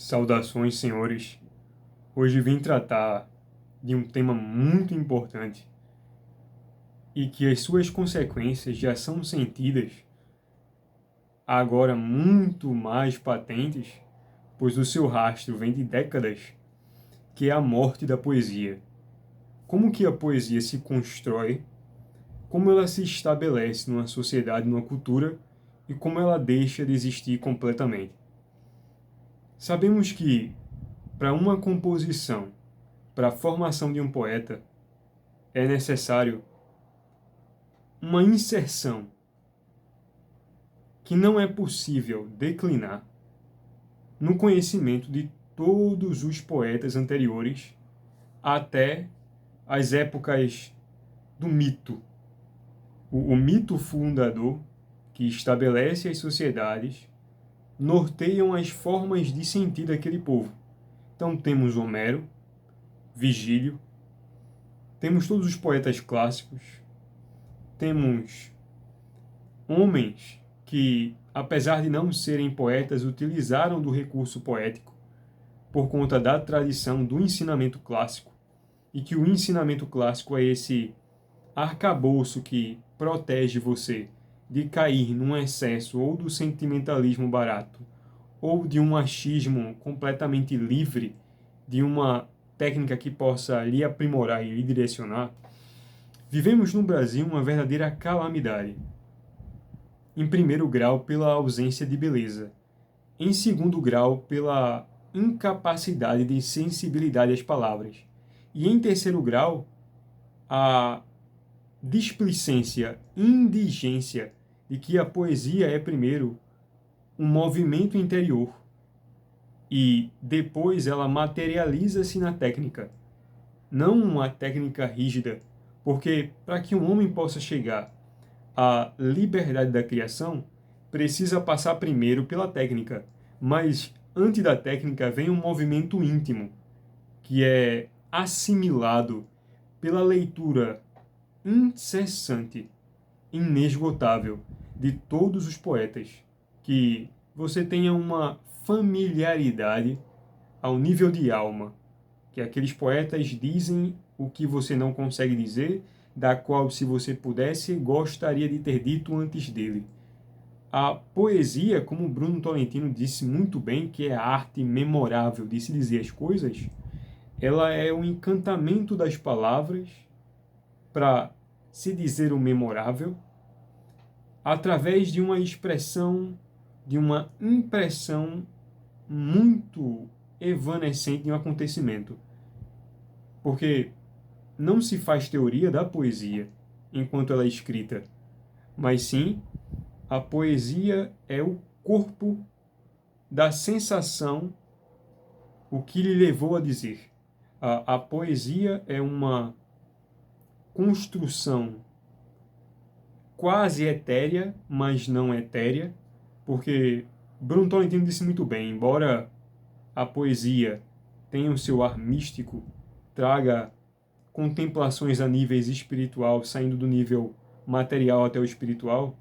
Saudações, senhores. Hoje vim tratar de um tema muito importante e que as suas consequências já são sentidas, agora muito mais patentes, pois o seu rastro vem de décadas, que é a morte da poesia. Como que a poesia se constrói, como ela se estabelece numa sociedade, numa cultura e como ela deixa de existir completamente. Sabemos que, para uma composição, para a formação de um poeta, é necessário uma inserção que não é possível declinar no conhecimento de todos os poetas anteriores até as épocas do mito. O mito fundador, que estabelece as sociedades, norteiam as formas de sentir daquele povo. Então temos Homero, Vigílio, temos todos os poetas clássicos, temos homens que, apesar de não serem poetas, utilizaram do recurso poético por conta da tradição do ensinamento clássico, e que o ensinamento clássico é esse arcabouço que protege você de cair num excesso ou do sentimentalismo barato, ou de um achismo completamente livre, de uma técnica que possa lhe aprimorar e lhe direcionar. Vivemos no Brasil uma verdadeira calamidade. Em primeiro grau, pela ausência de beleza. Em segundo grau, pela incapacidade de sensibilidade às palavras. E em terceiro grau, a displicência, indigência de que a poesia é, primeiro, um movimento interior e depois ela materializa-se na técnica. Não uma técnica rígida, porque para que um homem possa chegar a liberdade da criação, precisa passar primeiro pela técnica. Mas antes da técnica vem um movimento íntimo, que é assimilado pela leitura incessante, inesgotável, de todos os poetas. Que você tenha uma familiaridade ao nível de alma, que aqueles poetas dizem o que você não consegue dizer, da qual, se você pudesse, gostaria de ter dito antes dele. A poesia, como Bruno Tolentino disse muito bem, que é a arte memorável de se dizer as coisas, ela é o encantamento das palavras para se dizer o memorável, através de uma expressão, de uma impressão muito evanescente de um acontecimento. Porque não se faz teoria da poesia enquanto ela é escrita, mas sim a poesia é o corpo da sensação, o que lhe levou a dizer. A poesia é uma construção quase etérea, mas não etérea, porque Bruno Tolentino disse muito bem, embora a poesia tenha o seu ar místico, traga contemplações a níveis espiritual, saindo do nível material até o espiritual,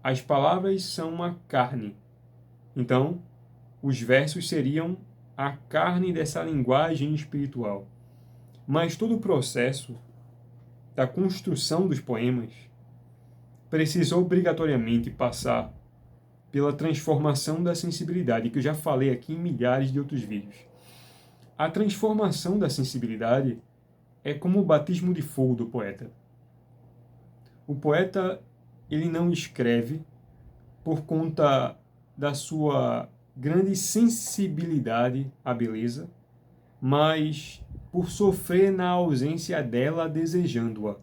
as palavras são uma carne. Então, os versos seriam a carne dessa linguagem espiritual. Mas todo o processo da construção dos poemas precisa obrigatoriamente passar pela transformação da sensibilidade, que eu já falei aqui em milhares de outros vídeos. A transformação da sensibilidade é como o batismo de fogo do poeta. O poeta, ele não escreve por conta da sua grande sensibilidade à beleza, mas por sofrer na ausência dela desejando-a.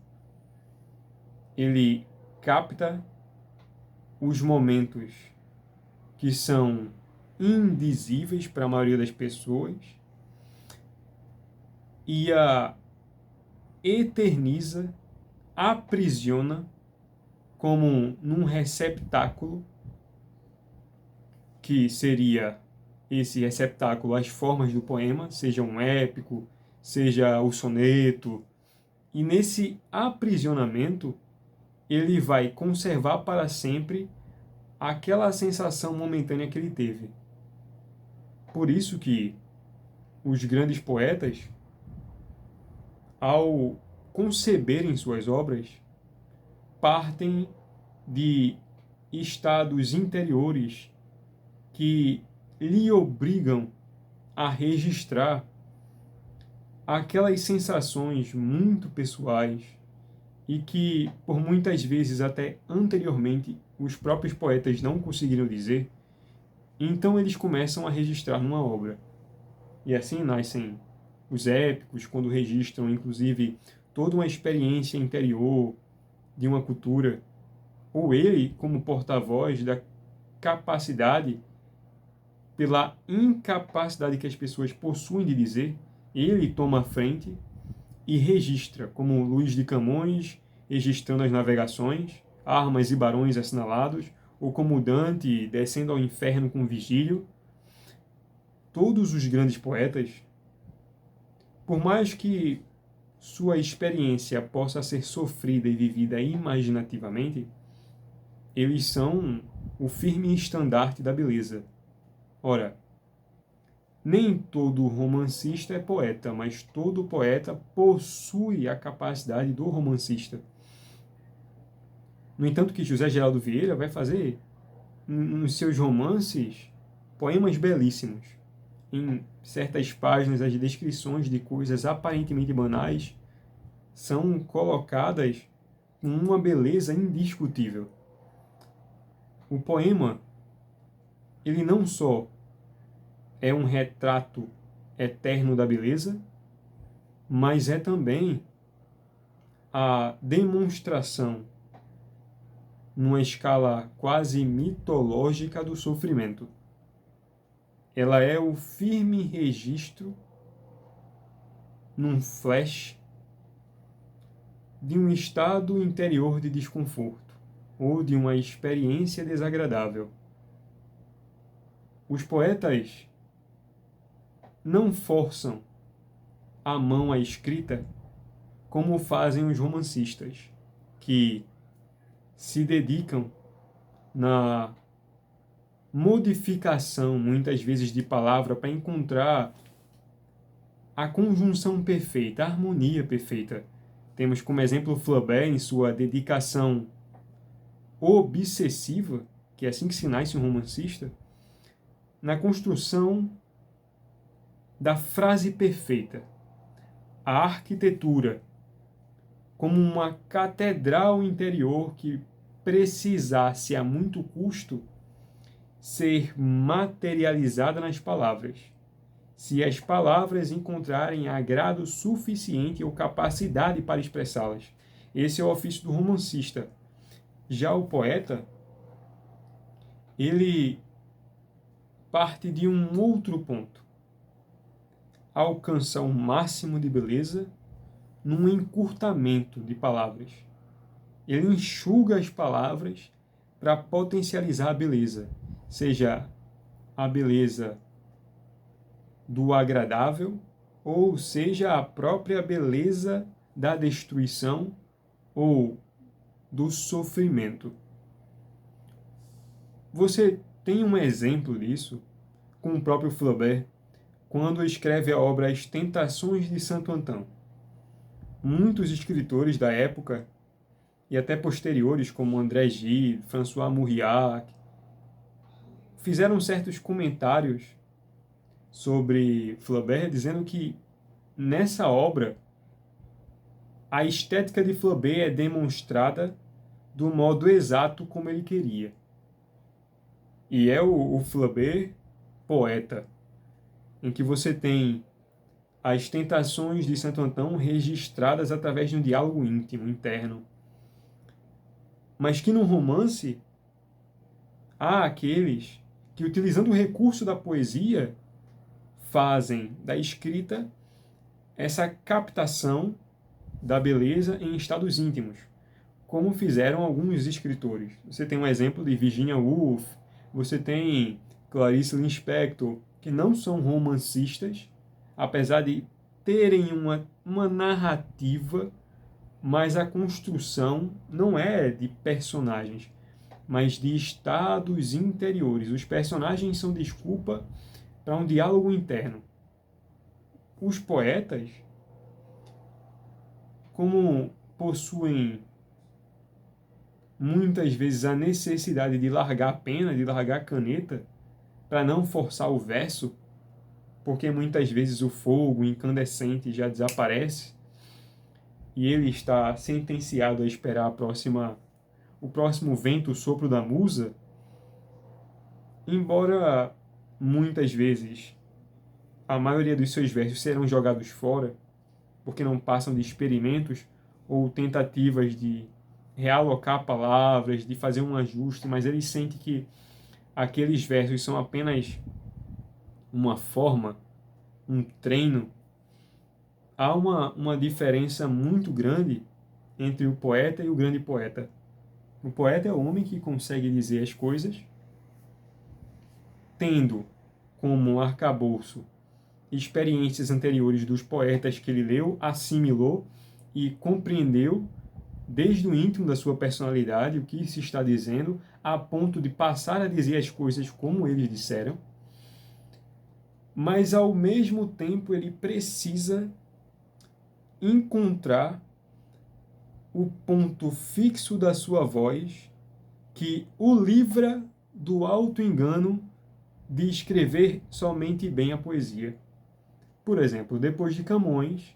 Ele capta os momentos que são indizíveis para a maioria das pessoas e a eterniza, aprisiona como num receptáculo, que seria esse receptáculo as formas do poema, seja um épico, seja o soneto, e nesse aprisionamento ele vai conservar para sempre aquela sensação momentânea que ele teve. Por isso que os grandes poetas, ao conceberem suas obras, partem de estados interiores que lhe obrigam a registrar aquelas sensações muito pessoais e que, por muitas vezes, até anteriormente, os próprios poetas não conseguiram dizer. Então eles começam a registrar numa obra. E assim nascem os épicos, quando registram, inclusive, toda uma experiência interior de uma cultura, ou ele como porta-voz da capacidade, pela incapacidade que as pessoas possuem de dizer, ele toma a frente e registra, como Luís de Camões, registrando as navegações, armas e barões assinalados, ou como Dante, descendo ao inferno com Vigílio. Todos os grandes poetas, por mais que sua experiência possa ser sofrida e vivida imaginativamente, eles são o firme estandarte da beleza. Ora, nem todo romancista é poeta, mas todo poeta possui a capacidade do romancista. No entanto, que José Geraldo Vieira vai fazer, nos seus romances, poemas belíssimos. Em certas páginas, as descrições de coisas aparentemente banais são colocadas com uma beleza indiscutível. O poema, ele não só é um retrato eterno da beleza, mas é também a demonstração, numa escala quase mitológica, do sofrimento. Ela é o firme registro, num flash, de um estado interior de desconforto ou de uma experiência desagradável. Os poetas não forçam a mão à escrita como fazem os romancistas, que se dedicam na modificação, muitas vezes, de palavra para encontrar a conjunção perfeita, a harmonia perfeita. Temos como exemplo Flaubert em sua dedicação obsessiva, que é assim que se nasce um romancista, na construção da frase perfeita. A arquitetura como uma catedral interior que precisasse, a muito custo, ser materializada nas palavras. Se as palavras encontrarem agrado suficiente ou capacidade para expressá-las. Esse é o ofício do romancista. Já o poeta, ele parte de um outro ponto. Alcança o máximo de beleza num encurtamento de palavras. Ele enxuga as palavras para potencializar a beleza, seja a beleza do agradável, ou seja a própria beleza da destruição ou do sofrimento. Você tem um exemplo disso com o próprio Flaubert, quando escreve a obra As Tentações de Santo Antão. Muitos escritores da época, e até posteriores, como André Gide, François Mauriac, fizeram certos comentários sobre Flaubert, dizendo que nessa obra a estética de Flaubert é demonstrada do modo exato como ele queria. E é o Flaubert poeta, em que você tem as tentações de Santo Antão registradas através de um diálogo íntimo, interno. Mas que no romance há aqueles que, utilizando o recurso da poesia, fazem da escrita essa captação da beleza em estados íntimos, como fizeram alguns escritores. Você tem um exemplo de Virginia Woolf, você tem Clarice Lispector, que não são romancistas, apesar de terem uma narrativa, mas a construção não é de personagens, mas de estados interiores. Os personagens são desculpa para um diálogo interno. Os poetas, como possuem muitas vezes a necessidade de largar a pena, de largar a caneta, para não forçar o verso, porque muitas vezes o fogo incandescente já desaparece e ele está sentenciado a esperar o próximo vento, o sopro da musa, embora muitas vezes a maioria dos seus versos serão jogados fora, porque não passam de experimentos ou tentativas de realocar palavras, de fazer um ajuste, mas ele sente que aqueles versos são apenas uma forma, um treino. Há uma diferença muito grande entre o poeta e o grande poeta. O poeta é o homem que consegue dizer as coisas tendo como arcabouço experiências anteriores dos poetas que ele leu, assimilou e compreendeu desde o íntimo da sua personalidade o que se está dizendo, a ponto de passar a dizer as coisas como eles disseram, mas ao mesmo tempo ele precisa encontrar o ponto fixo da sua voz que o livra do auto-engano de escrever somente bem a poesia. Por exemplo, depois de Camões,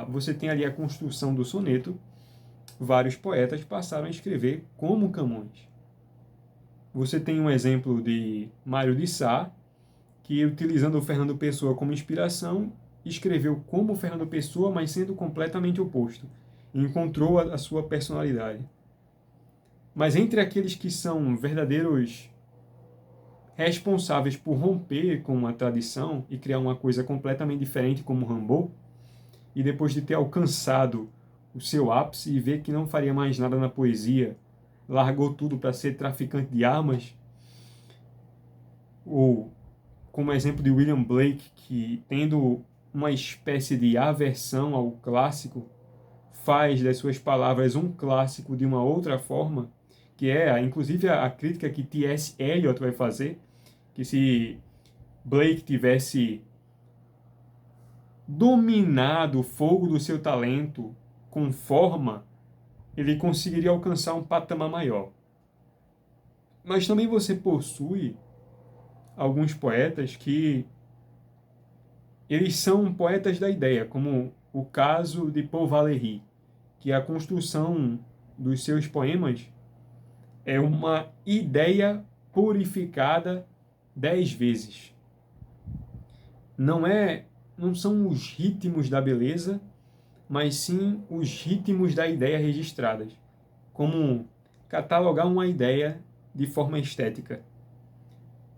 você tem ali a construção do soneto, vários poetas passaram a escrever como Camões. Você tem um exemplo de Mário de Sá, que utilizando o Fernando Pessoa como inspiração, escreveu como Fernando Pessoa, mas sendo completamente oposto. Encontrou a sua personalidade. Mas entre aqueles que são verdadeiros responsáveis por romper com a tradição e criar uma coisa completamente diferente como Rimbaud, e depois de ter alcançado o seu ápice e ver que não faria mais nada na poesia, largou tudo para ser traficante de armas, ou como exemplo de William Blake, que tendo uma espécie de aversão ao clássico, faz das suas palavras um clássico de uma outra forma, que é inclusive a crítica que T.S. Eliot vai fazer, que se Blake tivesse dominado o fogo do seu talento com forma, ele conseguiria alcançar um patamar maior. Mas também você possui alguns poetas que eles são poetas da ideia, como o caso de Paul Valéry, que a construção dos seus poemas é uma ideia purificada 10 vezes. Não são os ritmos da beleza, mas sim os ritmos da ideia registradas, como catalogar uma ideia de forma estética.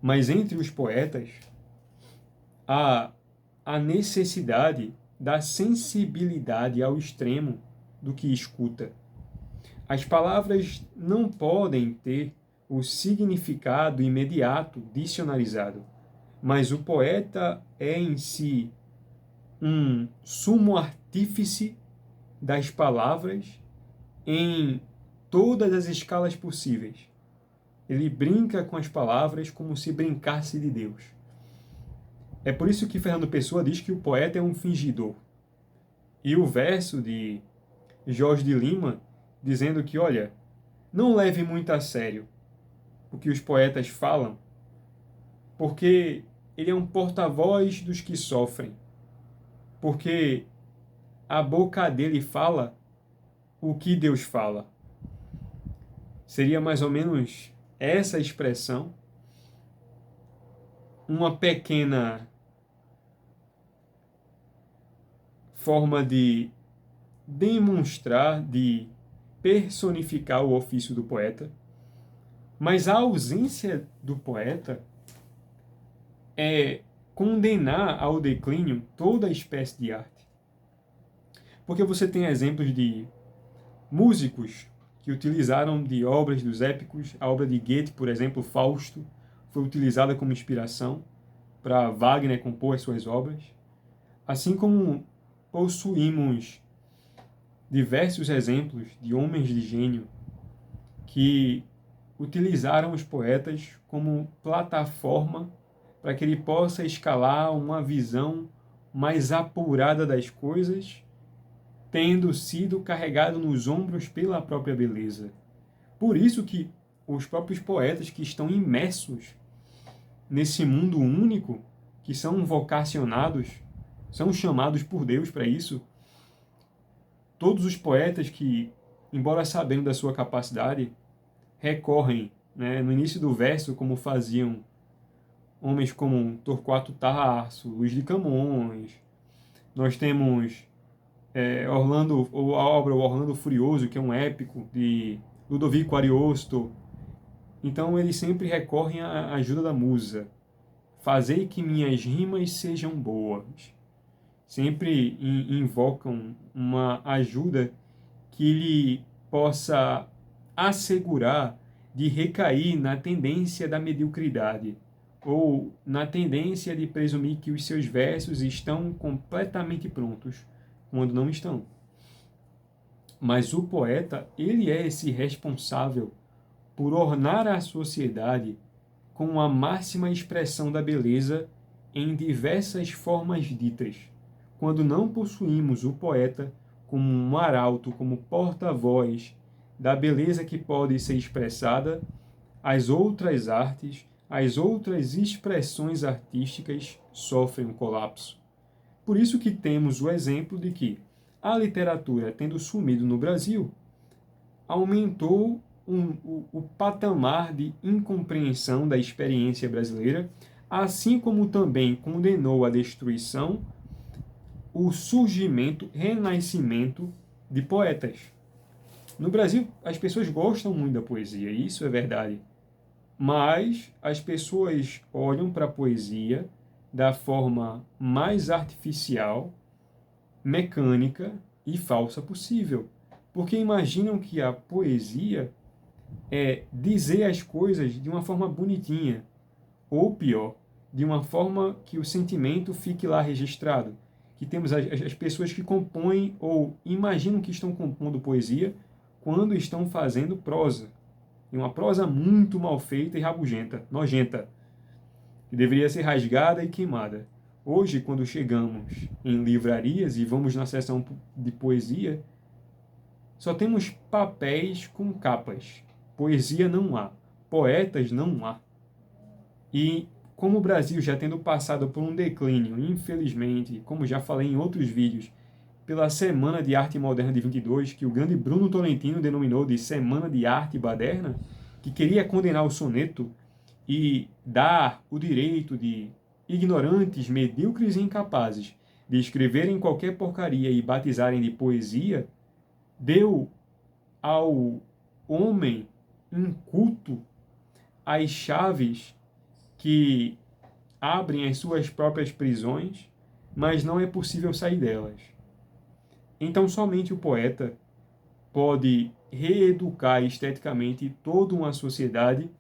Mas entre os poetas, há a necessidade da sensibilidade ao extremo do que escuta. As palavras não podem ter o significado imediato dicionarizado, mas o poeta é em si um sumo artífice das palavras em todas as escalas possíveis. Ele brinca com as palavras como se brincasse de Deus. É por isso que Fernando Pessoa diz que o poeta é um fingidor. E o verso de Jorge de Lima dizendo que, olha, não leve muito a sério o que os poetas falam, porque ele é um porta-voz dos que sofrem, porque a boca dele fala o que Deus fala. Seria mais ou menos essa expressão, uma pequena forma de demonstrar, de personificar o ofício do poeta, mas a ausência do poeta é condenar ao declínio toda espécie de arte. Porque você tem exemplos de músicos que utilizaram de obras dos épicos, a obra de Goethe, por exemplo, Fausto, foi utilizada como inspiração para Wagner compor as suas obras, assim como possuímos diversos exemplos de homens de gênio que utilizaram os poetas como plataforma para que ele possa escalar uma visão mais apurada das coisas, tendo sido carregado nos ombros pela própria beleza. Por isso que os próprios poetas que estão imersos nesse mundo único, que são vocacionados, são chamados por Deus para isso, todos os poetas que, embora sabendo da sua capacidade, recorrem, né, no início do verso, como faziam homens como Torquato Tasso, Luís de Camões. Nós temos Orlando, ou a obra O Orlando Furioso, que é um épico de Ludovico Ariosto. Então eles sempre recorrem à ajuda da musa. Fazei que minhas rimas sejam boas. Sempre invocam uma ajuda que lhe possa assegurar de recair na tendência da mediocridade, ou na tendência de presumir que os seus versos estão completamente prontos, quando não estão. Mas o poeta, ele é esse responsável por ornar a sociedade com a máxima expressão da beleza em diversas formas ditas. Quando não possuímos o poeta como um arauto, como porta-voz da beleza que pode ser expressada, as outras artes, as outras expressões artísticas sofrem um colapso. Por isso que temos o exemplo de que a literatura, tendo sumido no Brasil, aumentou o patamar de incompreensão da experiência brasileira, assim como também condenou a destruição, o surgimento, renascimento de poetas. No Brasil, as pessoas gostam muito da poesia, isso é verdade. Mas as pessoas olham para a poesia da forma mais artificial, mecânica e falsa possível. Porque imaginam que a poesia é dizer as coisas de uma forma bonitinha, ou pior, de uma forma que o sentimento fique lá registrado. Que temos as pessoas que compõem ou imaginam que estão compondo poesia quando estão fazendo prosa. E uma prosa muito mal feita e rabugenta, nojenta, que deveria ser rasgada e queimada. Hoje, quando chegamos em livrarias e vamos na seção de poesia, só temos papéis com capas. Poesia não há. Poetas não há. E como o Brasil já tendo passado por um declínio, infelizmente, como já falei em outros vídeos, pela Semana de Arte Moderna de 22, que o grande Bruno Tolentino denominou de Semana de Arte Baderna, que queria condenar o soneto e dar o direito de ignorantes, medíocres e incapazes de escreverem qualquer porcaria e batizarem de poesia, deu ao homem inculto as chaves que abrem as suas próprias prisões, mas não é possível sair delas. Então somente o poeta pode reeducar esteticamente toda uma sociedade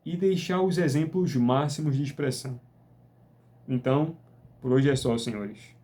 e deixar os exemplos máximos de expressão. Então, por hoje é só, senhores.